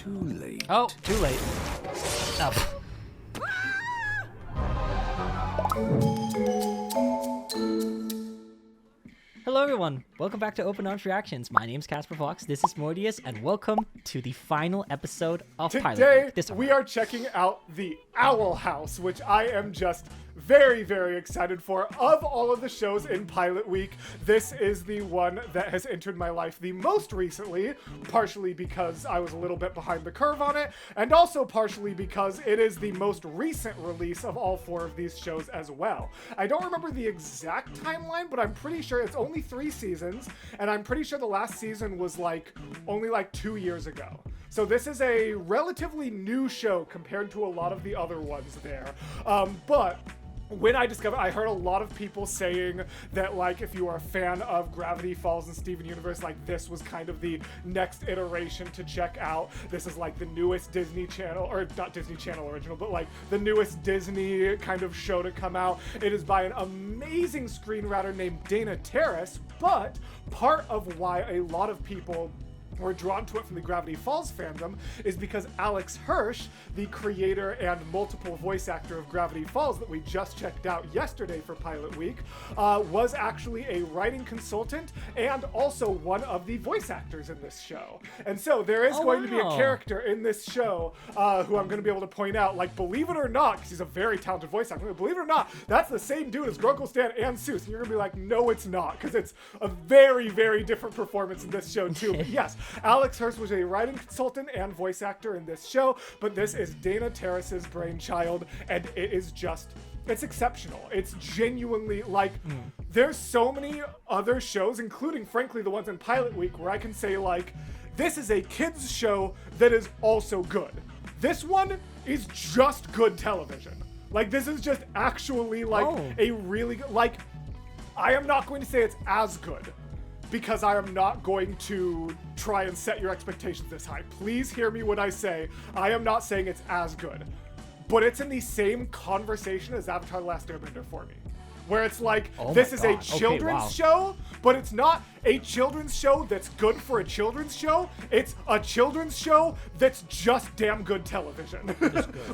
too late. Oh, too late. Oh. Hello everyone, welcome back to Open Arms Reactions. My name's Casper Fox, this is Mortius, and welcome to the final episode of Pilot Week. Today, we are checking out the Owl House, which I am just very, very excited for. Of all of the shows in Pilot Week, this is the one that has entered my life the most recently, partially because I was a little bit behind the curve on it, and also partially because it is the most recent release of all four of these shows as well. I don't remember the exact timeline, but I'm pretty sure it's only 3 seasons, and I'm pretty sure the last season was only 2 years ago. So this is a relatively new show compared to a lot of the other ones there. But when I discovered, I heard a lot of people saying that, if you are a fan of Gravity Falls and Steven Universe, this was kind of the next iteration to check out. This is the newest Disney Channel, or not Disney Channel original, but the newest Disney kind of show to come out. It is by an amazing screenwriter named Dana Terrace, but part of why a lot of people were drawn to it from the Gravity Falls fandom is because Alex Hirsch, the creator and multiple voice actor of Gravity Falls that we just checked out yesterday for Pilot Week, was actually a writing consultant and also one of the voice actors in this show. And so there is going to be a character in this show who I'm going to be able to point out, believe it or not, because he's a very talented voice actor, believe it or not, that's the same dude as Grunkle Stan and Seuss. And you're going to be like, no, it's not, because it's a very, very different performance in this show too. But yes, Alex Hirsch was a writing consultant and voice actor in this show, but this is Dana Terrace's brainchild, and it is it's exceptional. It's genuinely, there's so many other shows, including, frankly, the ones in Pilot Week, where I can say, this is a kids show that is also good. This one is just good television. This is just actually, a really good, I am not going to say it's as good, because I am not going to try and set your expectations this high. Please hear me when I say I am not saying it's as good, but it's in the same conversation as Avatar: The Last Airbender for me, where it's this is a children's show, but it's not a children's show that's good for a children's show. It's a children's show that's just damn good television.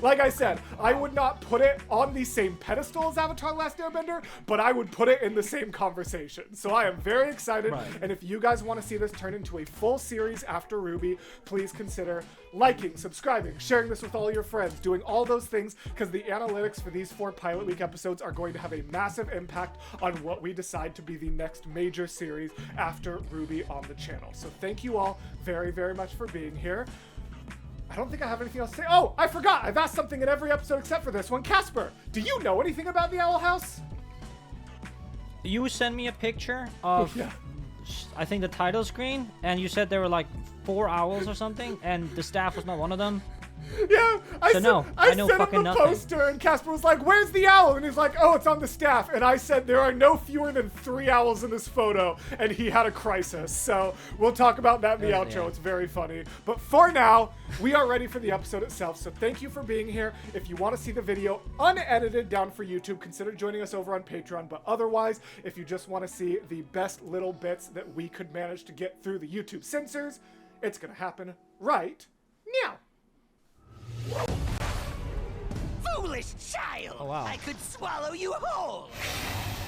Like I said, I would not put it on the same pedestal as Avatar: The Last Airbender, but I would put it in the same conversation. So I am very excited, and if you guys want to see this turn into a full series after Ruby, please consider liking, subscribing, sharing this with all your friends, doing all those things, because the analytics for these 4 Pilot Week episodes are going to have a massive impact on what we decide to be the next major series after Ruby on the channel. So thank you all very, very much for being here. I don't think I have anything else to say. Oh, I forgot. I've asked something in every episode except for this one. Casper, do you know anything about the Owl House? You sent me a picture of, I think, the title screen, and you said there were 4 owls or something, and the staff was not one of them. Yeah, I sent him the poster, and Casper was like, "Where's the owl?" And he's like, "Oh, it's on the staff." And I said, "There are no fewer than 3 owls in this photo," and he had a crisis. So we'll talk about that in the outro. It's very funny. But for now, we are ready for the episode itself. So thank you for being here. If you want to see the video unedited down for YouTube, consider joining us over on Patreon. But otherwise, if you just want to see the best little bits that we could manage to get through the YouTube censors, it's gonna happen right now. Foolish child! Oh, wow. I could swallow you whole!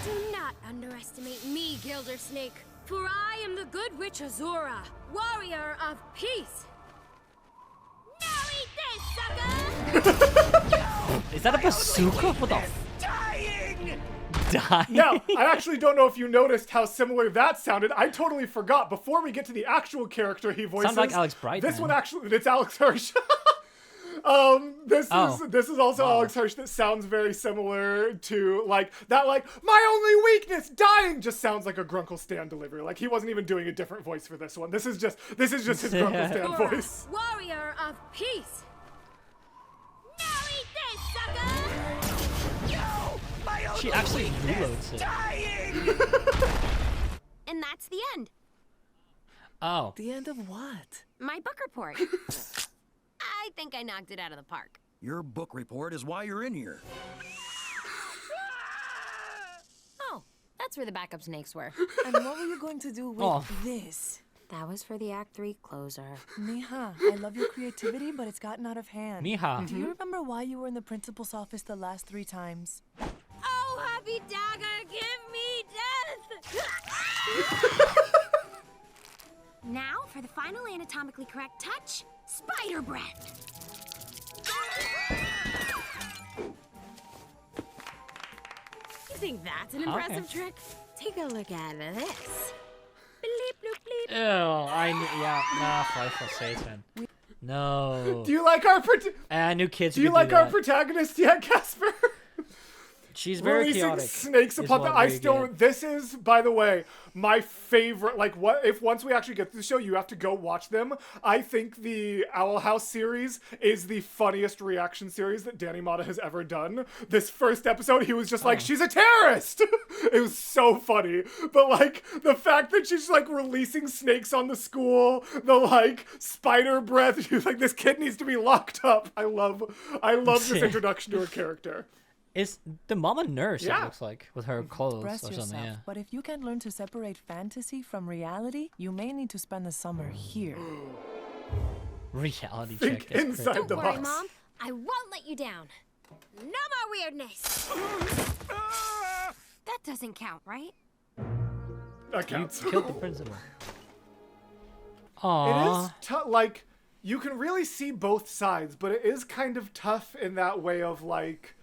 Do not underestimate me, Gildersnake, for I am the good witch Azura, warrior of peace. Now eat this, sucker! Is that a bazooka? What the Dying! Dying? Now, I actually don't know if you noticed how similar that sounded. I totally forgot. Before we get to the actual character he voices, sounds like Alex Brightman. This one actually, it's Alex Hirsch. This is also Alex Hirsch that sounds very similar to my only weakness, dying, just sounds like a Grunkle Stan delivery. He wasn't even doing a different voice for this one. This is just his Grunkle Stan voice. Warrior of peace. Now eat this, sucker! No! My only She actually weakness, reloads it. dying! And that's the end. Oh. The end of what? My book report. I think I knocked it out of the park. Your book report is why you're in here. Oh, that's where the backup snakes were. And what were you going to do with this? That was for the Act 3 closer. Mija, I love your creativity, but it's gotten out of hand. Mija. Do you remember why you were in the principal's office the last 3 times? Oh, happy dagger, give me death! Now, for the final anatomically correct touch, spider breath. You think that's an impressive trick? Take a look at this. Bleep, bloop, bleep. Ew, nah, for Satan. No. Do you like our I knew kids Do would you like our that. protagonist yet, Casper? She's very Releasing chaotic. snakes is upon the. what I we still. get. This is, by the way, my favorite. Like, what if once we actually get to the show, you have to go watch them. I think the Owl House series is the funniest reaction series that Danny Mata has ever done. This first episode, he was just like, "She's a terrorist." It was so funny, but like the fact that she's like releasing snakes on the school, the like spider breath. She's like, "This kid needs to be locked up." I love this introduction to her character. Is the mom a nurse? Yeah. It looks like with her clothes Brace or yourself. something. Yeah. But if you can learn to separate fantasy from reality, you may need to spend the summer here. Reality Think check. That's inside crazy. the Don't worry, box. Mom. I won't let you down. No more weirdness. That doesn't count, right? That You counts. killed the principal. It Aww. is tough. Like, you can really see both sides, but it is kind of tough in that way of like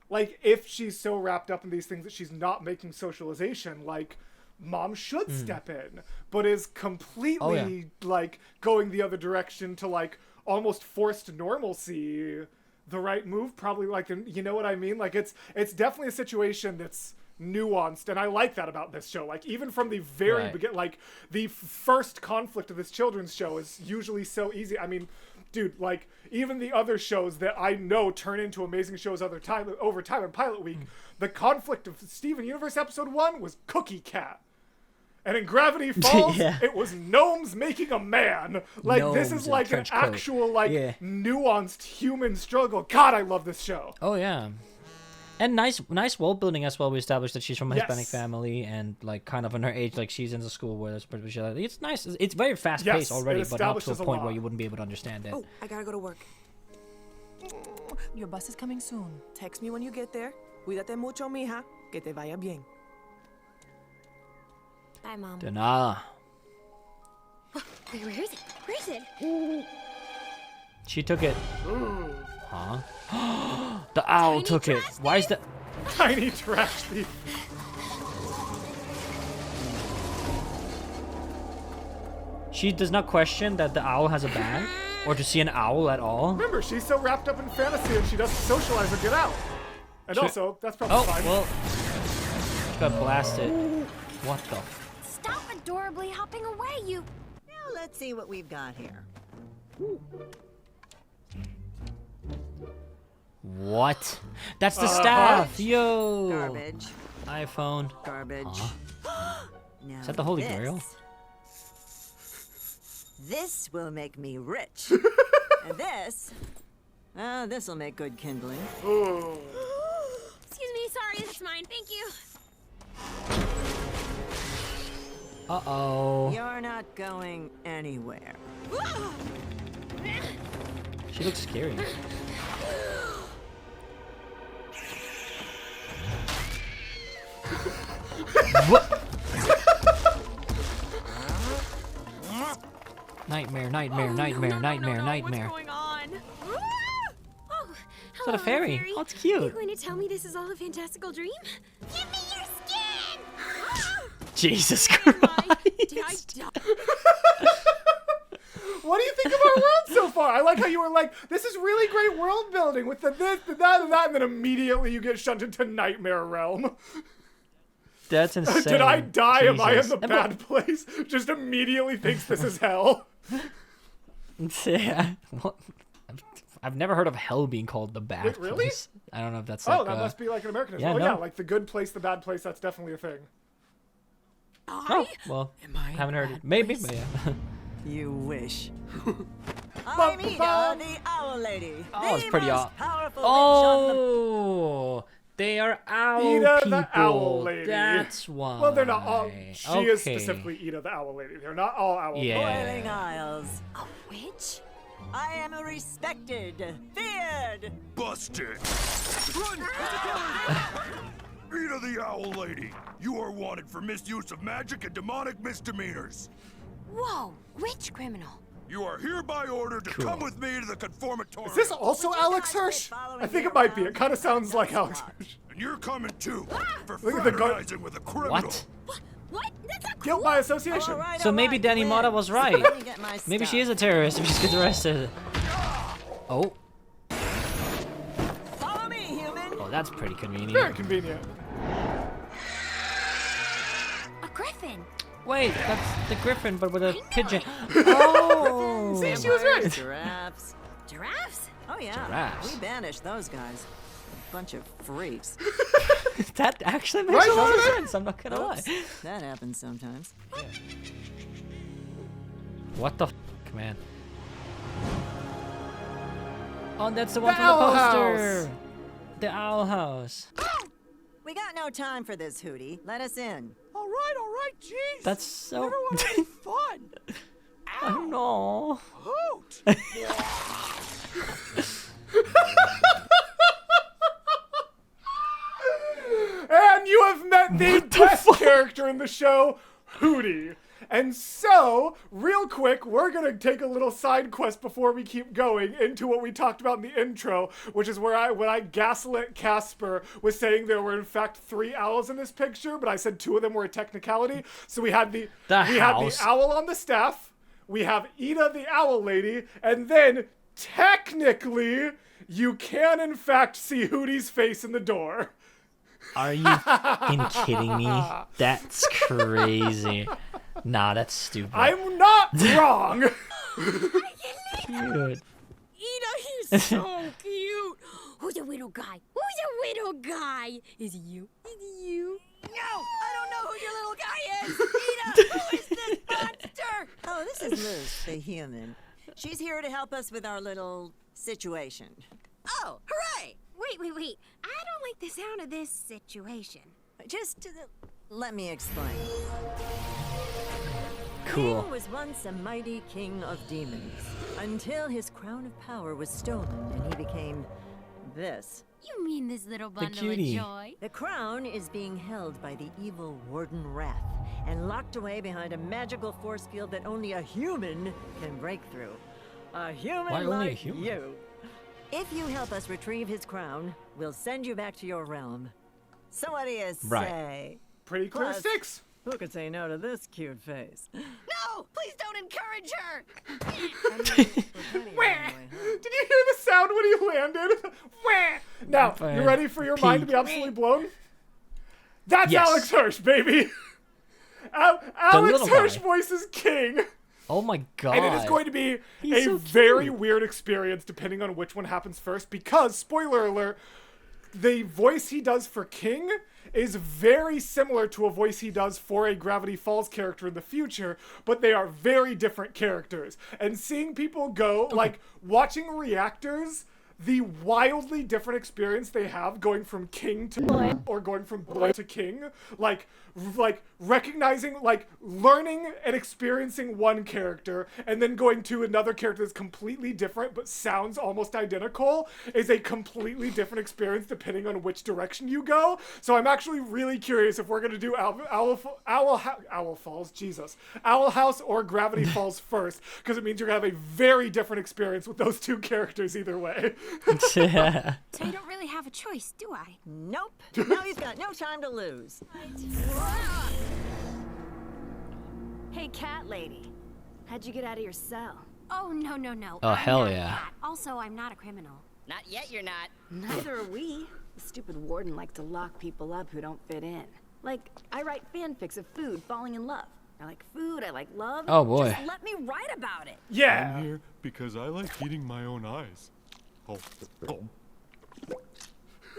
if she's so wrapped up in these things that she's not making socialization, like mom should step in, but is completely like going the other direction to like almost forced normalcy. The right move, probably, like, you know what I mean? Like, it's definitely a situation that's nuanced, and I like that about this show. Like, even from the very beginning, like, the first conflict of this children's show is usually so easy. I mean, dude, like, even the other shows that I know turn into amazing shows over time in Pilot Week, the conflict of Steven Universe Episode 1 was Cookie Cat. And in Gravity Falls, it was gnomes making a man. Like, this Gnomes is in like an trench coat. actual, like, Yeah. nuanced human struggle. God, I love this show. Oh yeah. And nice world building as well. We established that she's from a Hispanic Yes. family and like kind of on her age, like she's in the school where there's it's nice. It's very fast Yes, paced already, it but not to a establishes a point where lot. you wouldn't be able to understand it. Oh, I gotta go to work. Your bus is coming soon. Text me when you get there. Cuídate mucho, mija. Que te vaya bien. Bye, Mom. De nada. Wait, where is it? Where is it? She took it. Huh? The owl took it. Why is that? Tiny trash thief. She does not question that the owl has a bag, or to see an owl at all. Remember, she's so wrapped up in fantasy and she doesn't socialize or get out. And also, that's probably Oh fine. well. She got blasted. What the? Stop adorably hopping away, you. Now let's see what we've got here. What? That's the staff. Yo. Garbage. iPhone. Garbage. Now Is that the Holy Grail? This will make me rich. And this will make good kindling. Excuse me, sorry, it's mine. Thank you. Uh-oh. You're not going anywhere. She looks scary. What? Nightmare, nightmare, nightmare, nightmare, nightmare. What's going on? Oh, Is that a fairy? Oh, it's Are cute. you going to tell me this is all a fantastical dream? Give me your skin! Jesus Did I Christ. die? What do you think of our world so far? I like how you were like, this is really great world building with the this, the that, and that, and then immediately you get shunted to Nightmare Realm. That's insane. Did I die? Am I in Jesus. the bad place? Just immediately thinks this is hell. Yeah. What? I've never heard of hell being called the bad Wait, really? place. I don't know if that's Oh, like, that must be like an Americanism. yeah, Oh, no. yeah, like the good place, the bad place, that's definitely a thing. Oh, well, haven't heard it. Maybe, but yeah. You wish. I'm Ida, the Owl Lady. Oh, it's the pretty most aw- powerful witch on the Oh, They are owl Ida people. the Owl Lady. That's why. Well, they're not all. She is Okay. specifically Ida the Owl Lady. They're not all owl. Yeah. Boiling Isles. A witch? I am a respected, feared. Busted! Run! Ida the Owl Lady, you are wanted for misuse of magic and demonic misdemeanors. Whoa, which criminal? You are hereby ordered to Cool. come with me to the conformatorium. Is this also Would you Alex guys Hirsch? quit following I think me it might be. around? It kind of sounds like Don't Alex start. Hirsch. And you're coming too, for Look at the gun. fraternizing with a criminal. What? What? That's not Guilt cool. by association. All right, So all maybe right, Danny win. Mata was right. Let me get my Maybe she stuff. is a terrorist if she gets arrested. Oh. Follow me, human. Oh, that's pretty convenient. Very convenient. A griffin. Wait, that's the griffin, but with a pigeon. Oh. See, she was right. Giraffes. Giraffes? Oh yeah. Giraffes. We banished those guys. A bunch of freaks. That actually makes Right, a lot of right. sense. I'm not gonna lie. Oops, that happens sometimes. What the f, man? Oh, that's the one The from the Owl poster. House. The Owl House. We got no time for this, Hootie. Let us in. All right, jeez. That's so. Never want to be fun. I don't know. Hoot. And you have met the best character in the show, Hootie. And so, real quick, we're gonna take a little side quest before we keep going into what we talked about in the intro, which is where when I gaslit Casper was saying there were in fact 3 owls in this picture, but I said 2 of them were a technicality. So we had the house. owl on the staff, we have Ida the Owl Lady, and then technically you can in fact see Hootie's face in the door. Are you f***ing kidding me? That's crazy. Nah, that's stupid. I'm not wrong. Cute. Ida, he's so cute. Who's the widow guy? Who's the widow guy? Is it you? Is it you? No, I don't know who your little guy is. Ida, who is this monster? Oh, this is Liz, the human. She's here to help us with our little situation. Oh, hooray! Wait. I don't like the sound of this situation. Just let me explain. Cool. King was once a mighty king of demons, until his crown of power was stolen and he became this. You mean this little bundle of cutie. joy? The crown is being held by the evil Warden Wrath and locked away behind a magical force field that only a human can break through. A human Why only a like human? you. If you help us retrieve his crown, we'll send you back to your realm. So what do you Right. say? Pretty clear Plus- sticks. Who could say no to this cute face? No, please don't encourage her. Wah. Did you hear the sound when he landed? Wah. Now, you ready for your mind to be absolutely blown? That's Yes. Alex Hirsch, baby. Alex little Hirsch guy. voices King. Oh my god. And it is going to be He's a so very cute. weird experience depending on which one happens first because, spoiler alert, the voice he does for King is very similar to a voice he does for a Gravity Falls character in the future, but they are very different characters. And seeing people go, like, watching reactors, the wildly different experience they have going from King to or going from boy to King, like recognizing, like learning and experiencing one character and then going to another character that's completely different but sounds almost identical is a completely different experience depending on which direction you go. So I'm actually really curious if we're gonna do Owl Falls, Jesus, Owl House or Gravity Falls first, because it means you're gonna have a very different experience with those 2 characters either way. Yeah. So you don't really have a choice, do I? Nope. Now he's got no time to lose. Hey, cat lady. How'd you get out of your cell? Oh, no. Oh, I'm hell not yeah. that. Also, I'm not a criminal. Not yet, you're not. Neither are we. The stupid warden likes to lock people up who don't fit in. Like, I write fanfics of food falling in love. I like food, I like love. Oh, boy. Just let me write about it. Yeah. Here because I like eating my own eyes. Oh. We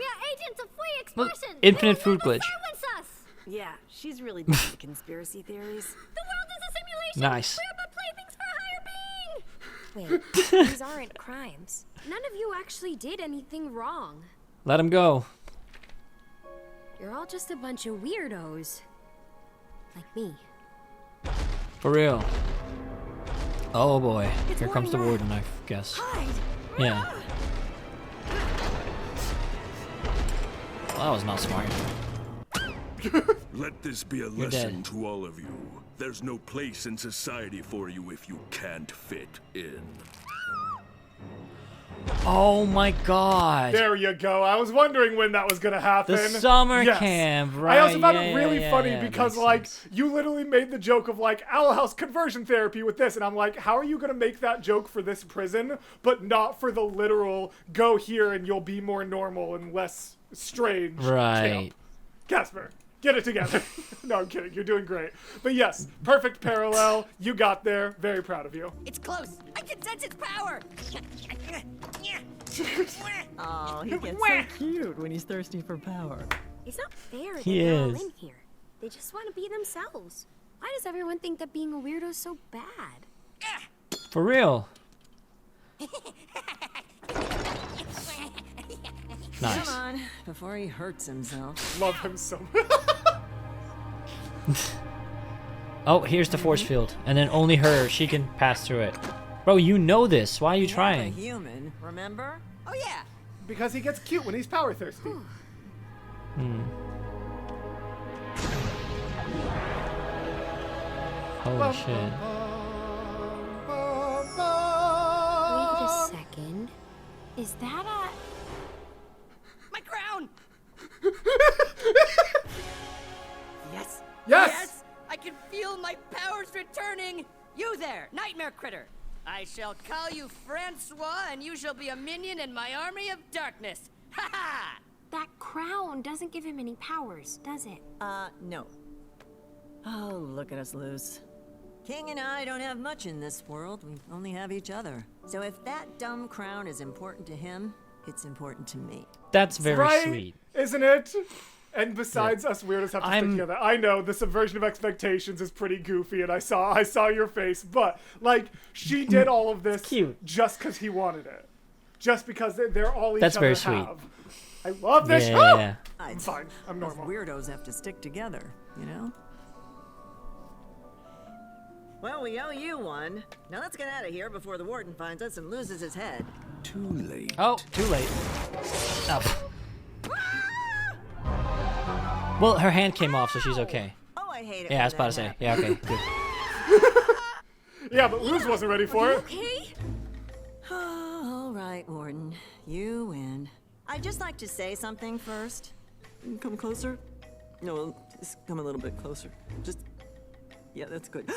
are agents of free expression. Infinite food glitch. Silence us. Yeah, she's really into conspiracy theories. The world is a simulation. Nice. We're but playthings for a higher being. Wait, these aren't crimes. None of you actually did anything wrong. Let him go. You're all just a bunch of weirdos. Like me. For real. Oh boy. It's Here comes the Warden. Warden, I guess. Hide! Yeah. Well, that was not smart. Let this be a You're lesson dead. to all of you. There's no place in society for you if you can't fit in. Oh my god. There you go. I was wondering when that was gonna happen. The summer Yes. camp, right? I also found Yeah, it really yeah, funny yeah, because, makes like, sense. you literally made the joke of, like, Owl House conversion therapy with this, and I'm like, how are you gonna make that joke for this prison, but not for the literal go here and you'll be more normal and less strange Right. camp? Casper, get it together. No, I'm kidding. You're doing great. But yes, perfect parallel. You got there. Very proud of you. It's close. I can sense its power. Oh, he gets so cute when he's thirsty for power. It's not fair that He they're all is. in here. They just want to be themselves. Why does everyone think that being a weirdo is so bad? For real. Nice. Come on, before he hurts himself. Love him so much. Oh, here's the force field. And then only her, she can pass through it. Bro, you know this. Why are you He's trying? a human, remember? Oh yeah. Because he gets cute when he's power thirsty. Holy shit. Wait a second. Is that a... My crown. Yes. Yes! I can feel my powers returning. You there, nightmare critter. I shall call you Francois, and you shall be a minion in my army of darkness. Ha ha! That crown doesn't give him any powers, does it? No. Oh, look at us lose. King and I don't have much in this world. We only have each other. So if that dumb crown is important to him, it's important to me. That's very Right? sweet. Isn't it? And besides, us weirdos have to stick together. I know the subversion of expectations is pretty goofy, and I saw your face, but like she did all of this cute. just because he wanted it, just because they're all each That's other very sweet. have. I love this. Yeah. I'm fine. I'm Those normal. weirdos have to stick together, you know? Well, we owe you one. Now let's get out of here before the warden finds us and loses his head. Too late. Oh, too late. Oh. Well, her hand came off, so she's okay. Oh, I hate it. Yeah, I was when about to that say. Yeah, okay, good. Yeah, but Luz wasn't ready for it. Okay. Oh, all right, Warden. You win. I'd just like to say something first. Come closer. No, just come a little bit closer. Just... Yeah, that's good.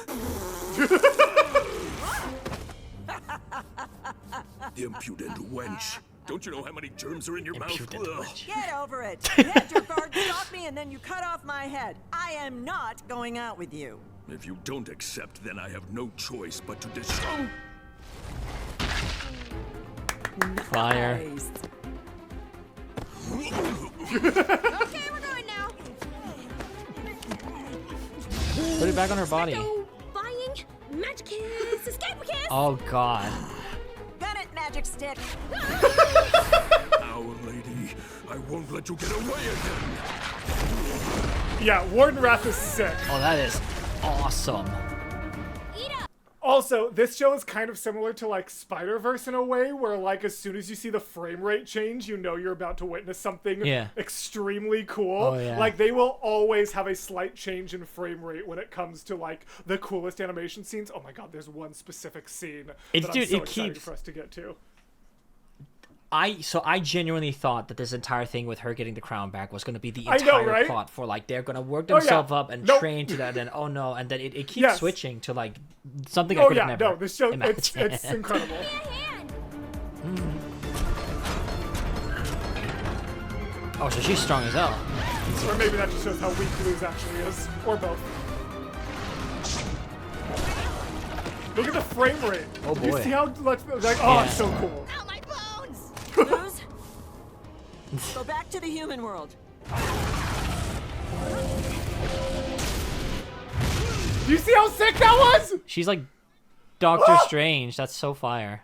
Impudent wench. Don't you know how many germs are in your mouth? Impudent Ugh. wench. Get over it. You had your guard stop me and then you cut off my head. I am not going out with you. If you don't accept, then I have no choice but to destroy. Fire. Nice. Okay, we're going now. Put it back on her body. Go buying magic kiss, escape kiss. Oh god. Got it, magic stick. Our lady, I won't let you get away again. Yeah, Warden Wrath is sick. Oh, that is awesome. Also, this show is kind of similar to like Spider-Verse in a way, where like as soon as you see the frame rate change, you know you're about to witness something extremely cool. Oh, yeah. Like they will always have a slight change in frame rate when it comes to like the coolest animation scenes. Oh my god, there's one specific scene that I'm so excited for us to get to. I genuinely thought that this entire thing with her getting the crown back was going to be the I know, entire right? plot for like they're going to work Oh, yeah. themselves up and Nope. train to that, and oh no, and then it keeps Yes. switching to like something I Oh could yeah, have never no, this show imagined. it's incredible. Oh, so she's strong as hell. Or maybe that just shows how weak Luz actually is, or both. Look at the frame rate. Oh, Did you boy. see how much like oh, it's so cool. Ow, my bones! Luz, go back to the human world. Do you see how sick that was? She's like Doctor Strange. That's so fire.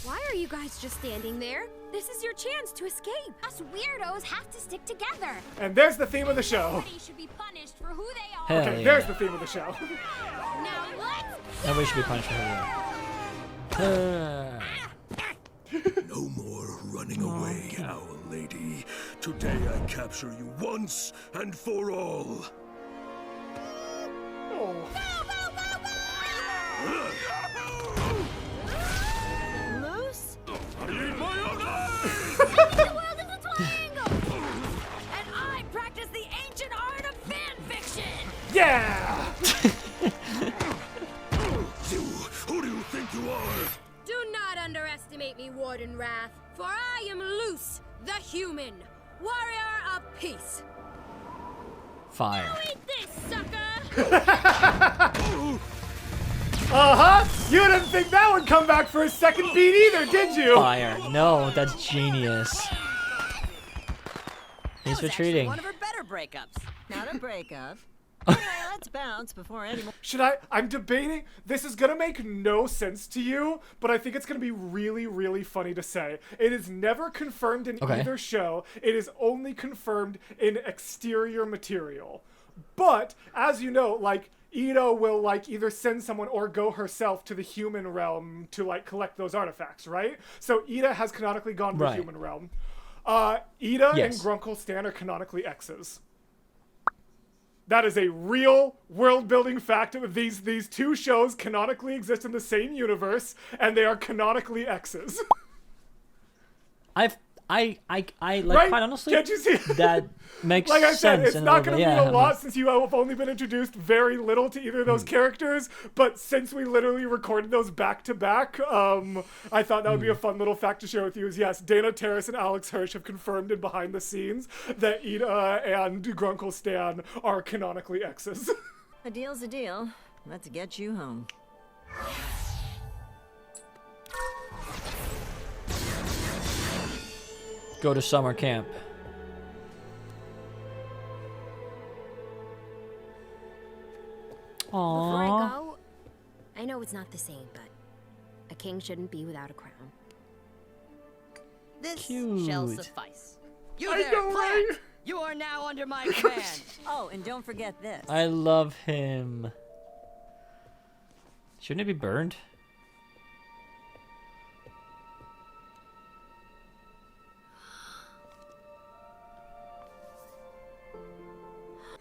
Why are you guys just standing there? This is your chance to escape. Us weirdos have to stick together. And there's the theme of the show. Everybody should be punished for who they are. Hell Okay, yeah. there's the theme of the show. Now let's Everybody should be punished for who they are. No more running away, Owl Lady. Today I capture you once and for all. Oh. loose. I need my own eyes! The world is a triangle. And I practice the ancient art of fan fiction. Yeah! You, who do you think you are? Do not underestimate me, Warden Wrath, for I am Luce, the human, warrior of peace. Fire. Eat this, sucker! Uh-huh! You didn't think that would come back for a second beat either, did you? Fire. No, that's genius. He's That was actually retreating. one of her better breakups. Not a breakup. Anyway, let's bounce before anyone. I'm debating, this is gonna make no sense to you, but I think it's gonna be really, really funny to say. It is never confirmed in Okay. either show. It is only confirmed in exterior material. But, as you know, like, Ida will, like, either send someone or go herself to the human realm to, like, collect those artifacts, right? So Ida has canonically gone to the Right. human realm. Ida and Yes. Grunkle Stan are canonically exes. That is a real world-building fact. These two shows canonically exist in the same universe, and they are canonically exes. I like Right? quite honestly. Can't you see? That makes Like I sense. said, it's in not little going to bit. be Yeah, a lot since you have only been introduced very little to either of those characters. But since we literally recorded those back to back, I thought that would be a fun little fact to share with you. Is yes, Dana Terrace and Alex Hirsch have confirmed in behind the scenes that Ida and Grunkle Stan are canonically exes. A deal's a deal. Let's get you home. Go to summer camp. Before Aww. I go, I know it's not the same, but a king shouldn't be without a crown. This Cute. shall suffice. You I there, know, plant! right? You are now under my command. Oh, and don't forget this. I love him. Shouldn't it be burned?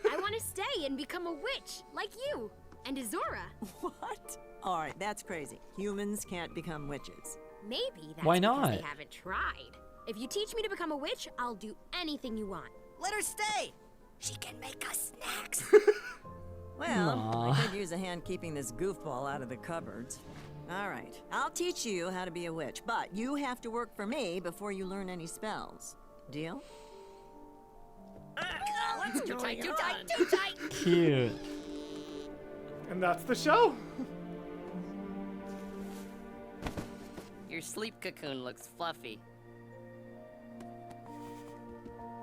I want to stay and become a witch, like you, and Azura. What? All right, that's crazy. Humans can't become witches. Maybe that's Why because not? they haven't tried. If you teach me to become a witch, I'll do anything you want. Let her stay. She can make us snacks. Well, Aw. I could use a hand keeping this goofball out of the cupboards. All right, I'll teach you how to be a witch, but you have to work for me before you learn any spells. Deal? Too tight, too tight, too tight. Cute. And that's the show. Your sleep cocoon looks fluffy.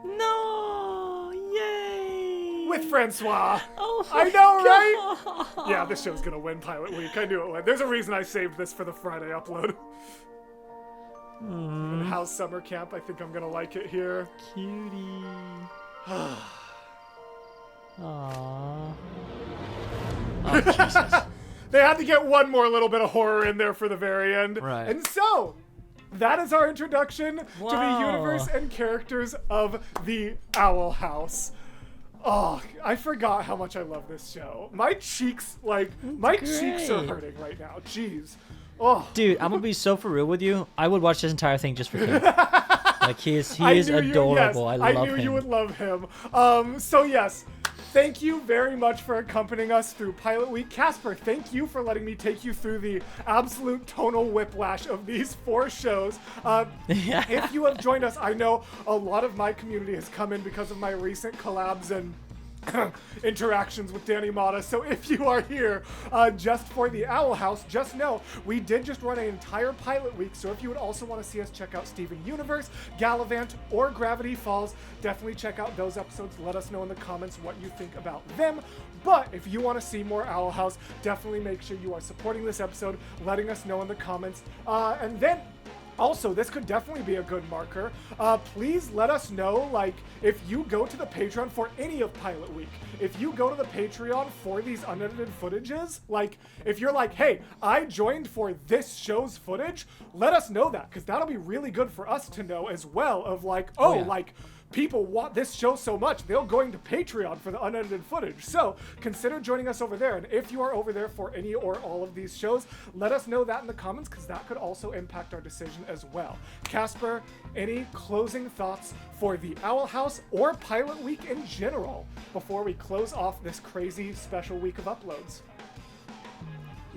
No! Yay! With Francois. Oh I my know, right? God. Yeah, this show's gonna win Pilot Week. I knew it would. There's a reason I saved this for the Friday upload. And House Summer Camp, I think I'm gonna like it here. Cutie. Aww. Oh, Jesus. They had to get one more little bit of horror in there for the very end. Right. And so, that is our introduction to the Wow. universe and characters of the Owl House. Oh, I forgot how much I love this show. My cheeks, my cheeks are great. hurting right now. Jeez. Oh. Dude, I'm gonna be so for real with you. I would watch this entire thing just for him. Like he is adorable. I love knew him. you would love him. So yes, thank you very much for accompanying us through Pilot Week. Casper, thank you for letting me take you through the absolute tonal whiplash of these 4 shows. If you have joined us, I know a lot of my community has come in because of my recent collabs and interactions with Danny Mata. So if you are here just for the Owl House, just know we did just run an entire Pilot Week. So if you would also want to see us check out Steven Universe, Gallivant, or Gravity Falls, definitely check out those episodes. Let us know in the comments what you think about them. But if you want to see more Owl House, definitely make sure you are supporting this episode, letting us know in the comments. And then Also, this could definitely be a good marker. Please let us know, like, if you go to the Patreon for any of Pilot Week, if you go to the Patreon for these unedited footages, like, if you're like, hey, I joined for this show's footage, let us know that, because that'll be really good for us to know as well, of like, like, people want this show so much, they're going to Patreon for the unedited footage. So consider joining us over there. And if you are over there for any or all of these shows, let us know that in the comments, because that could also impact our decision as well. Casper, any closing thoughts for the Owl House or Pilot Week in general before we close off this crazy special week of uploads?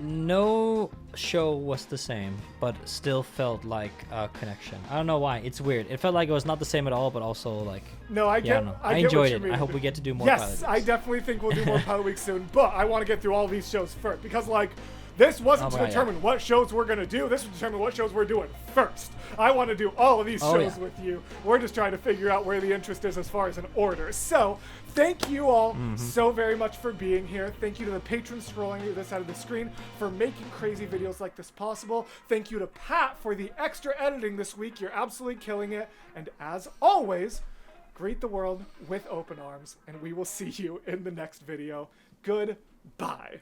No show was the same, but still felt like a connection. I don't know why. It's weird. It felt like it was not the same at all, but also like... No, I get. I enjoyed it. I hope we get to do more. Yes, I definitely think we'll do more Pilot Week soon. But I want to get through all these shows first, because like, this wasn't to determine what shows we're gonna do. This was to determine what shows we're doing first. I want to do all of these shows with you. We're just trying to figure out where the interest is as far as an order. So thank you all so very much for being here. Thank you to the patrons scrolling to this side of the screen for making crazy videos like this possible. Thank you to Pat for the extra editing this week. You're absolutely killing it. And as always, greet the world with open arms, and we will see you in the next video. Goodbye.